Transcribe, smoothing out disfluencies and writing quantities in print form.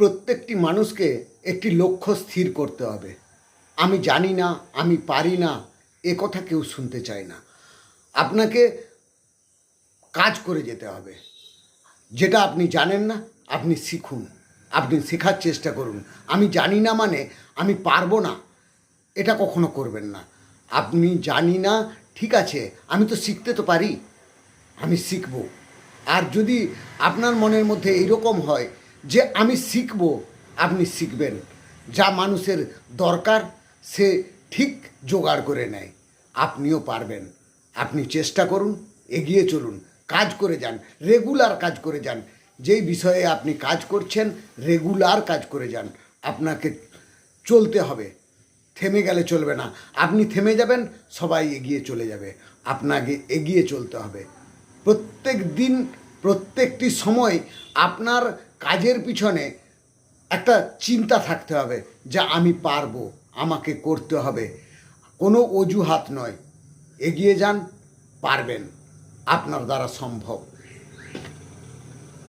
প্রত্যেকটি মানুষকে একটি লক্ষ্য স্থির করতে হবে। আমি জানি না, আমি পারি না, এ কথা কেউ শুনতে চায় না। আপনাকে কাজ করে যেতে হবে। যেটা আপনি জানেন না, আপনি শিখুন, আপনি শেখার চেষ্টা করুন। আমি জানি না মানে আমি পারবো না, এটা কখনো করবেন না। আপনি জানি না, ঠিক আছে, আমি তো শিখতে তো পারি, আমি শিখব। আর যদি আপনার মনের মধ্যে এইরকম হয় যে আমি শিখব, আপনি শিখবেন। যা মানুষের দরকার সে ঠিক জোগাড় করে নেয়। আপনিও পারবেন। আপনি চেষ্টা করুন, এগিয়ে চলুন, কাজ করে যান, রেগুলার কাজ করে যান। যেই বিষয়ে আপনি কাজ করছেন রেগুলার কাজ করে যান। আপনাকে চলতে হবে, থেমে গেলে চলবে না। আপনি থেমে যাবেন, সবাই এগিয়ে চলে যাবে। আপনাকে এগিয়ে চলতে হবে। প্রত্যেক দিন, প্রত্যেকটি সময় আপনার কাজের পিছনে একটা চিন্তা থাকতে হবে যে আমি পারবো, আমাকে করতে হবে। কোনো অজুহাত নয়, এগিয়ে যান, পারবেন, আপনার দ্বারা সম্ভব।